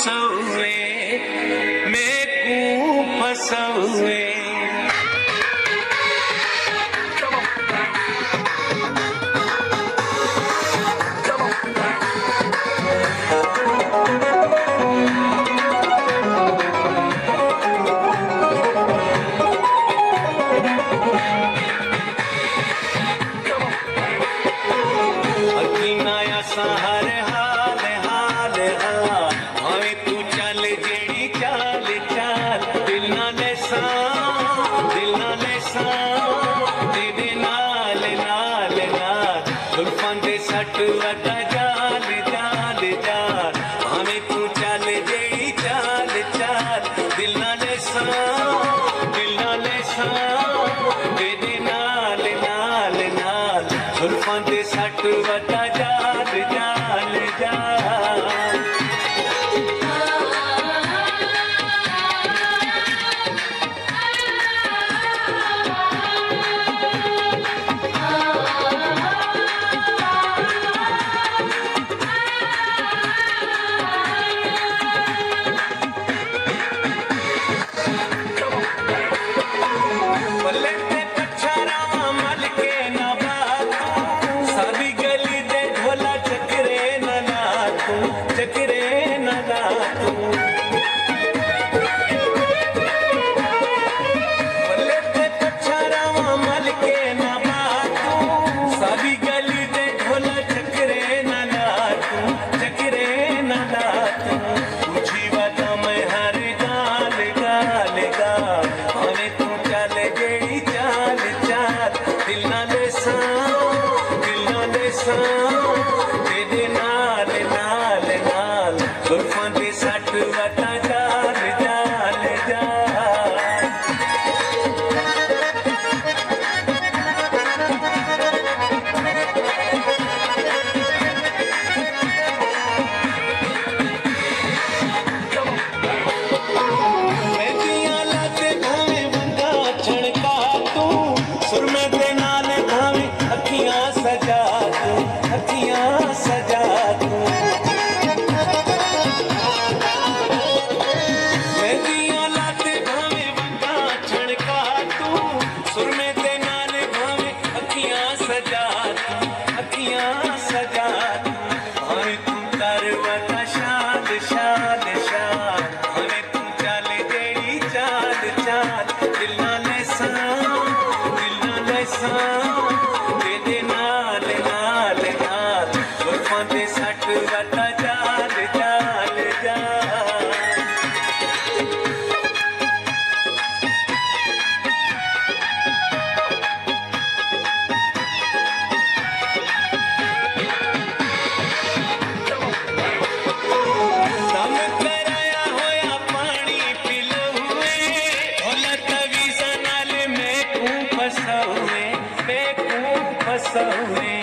फसौए मेकू फसौए हर हाल हाल हमें तू चल जेड़ी चाल चाल दिल नाले तेरे नाल नाल नाल जुल्फां दे सट वटा जाल जाल जाल हमें तू चल जेड़ी चाल चाल दिल नाले तेरे नाल नाल नाल जुल्फां दे सट वटा जाल जाल जाल तेरे नाल नाल नाल जुल्फां दे सट वटा जाल जाल जाल मेरियां लाते भावें बंदा छड़का तू सुरमे दे नाल भावें अखियां सजा अखियां सजा तू मेरियां लाते भावें बंदा छड़का तू सुरमे दे नाल भावें अखियां सजा तू हमें तू कर वटा शाद शाद शाद हमें तू चल जेड़ी चाल चाल दिल नाले तेरे नाल नाल नाल जुल्फां दे सट वटा जाल जाल जाल दम कराया होया पानी पिलौए दौलत वीज़ा नाल मेकू फसौए फसौए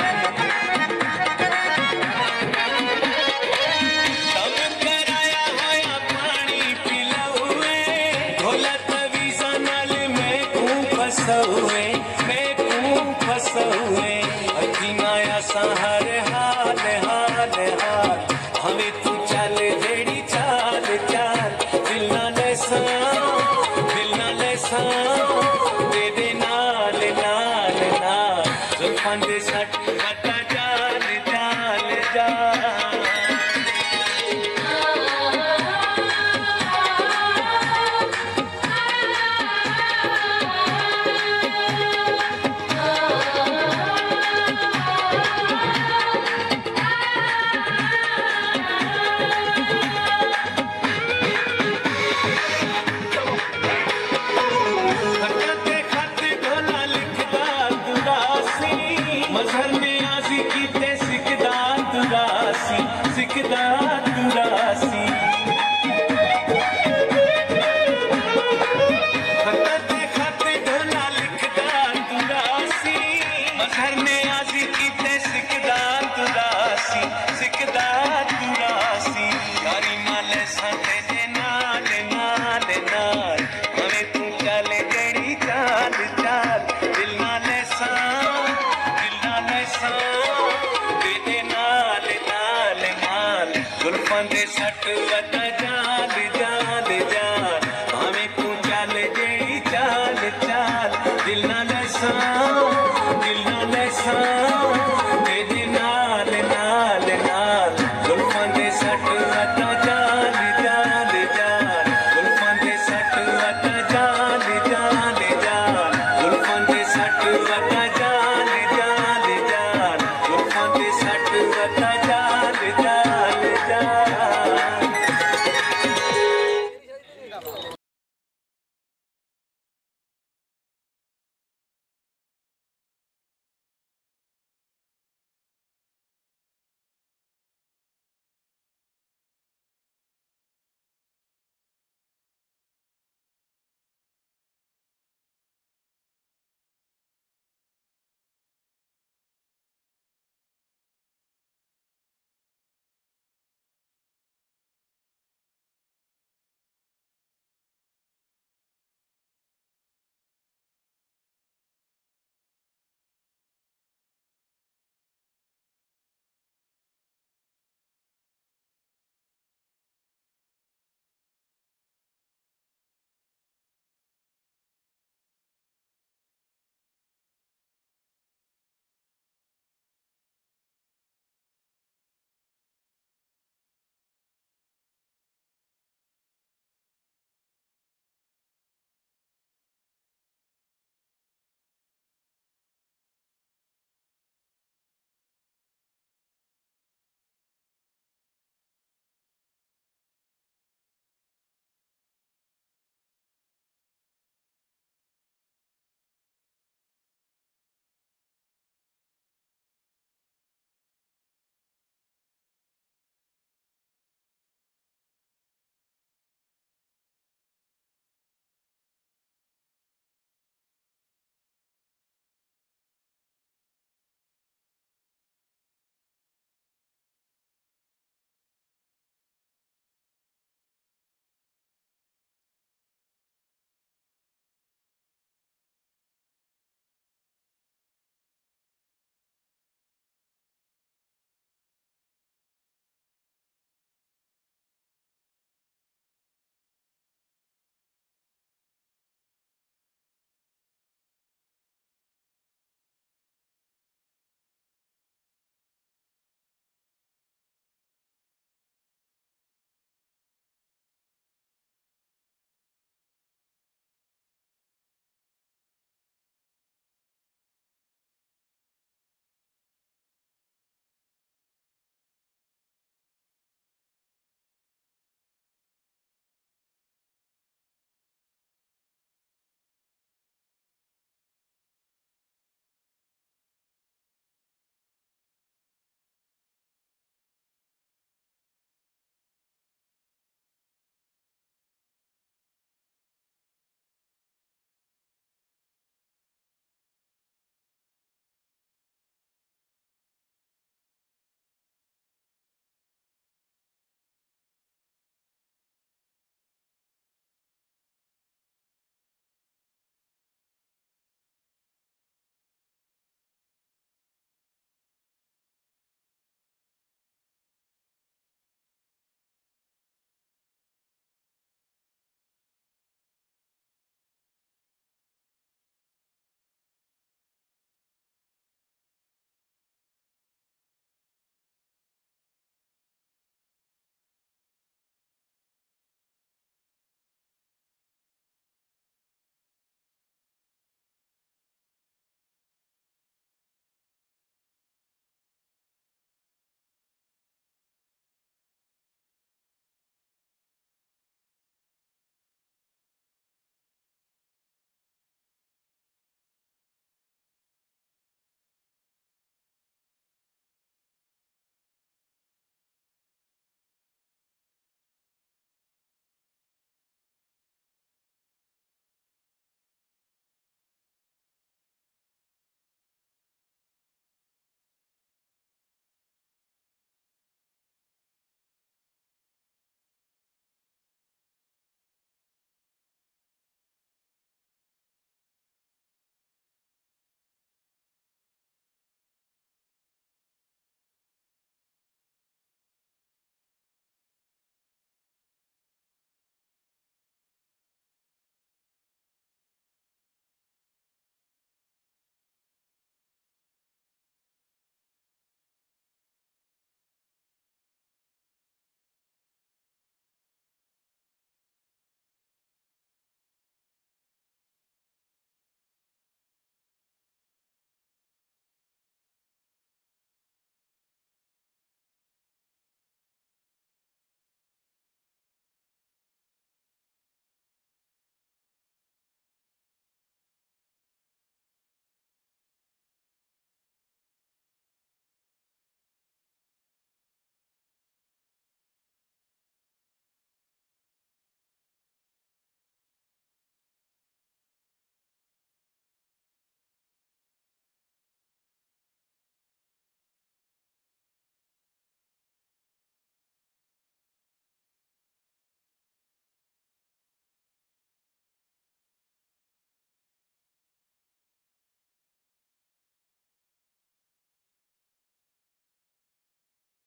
दम कराया होया पानी पिलौए दौलत वीज़ा नाल मेकू फसौए अखियां असां हर हाल हाल हाल हमें तू चल जेड़ी चाल चाल दिल नाले तेरे नाल नाल नाल जुल्फां दे सट वटा जाल जाल जाल मजहर में आजी कीते सिकदा दुरासी खत ढोला लिखदा दुरासी मजहर में आजी कीते सिकदा दुरासी यारी माले साथे दे नाल नाल नाल हमें तू चले जेड़ी चाल चाल दिल नाले तेरे नाल नाल नाल जुल्फां दे सट वटा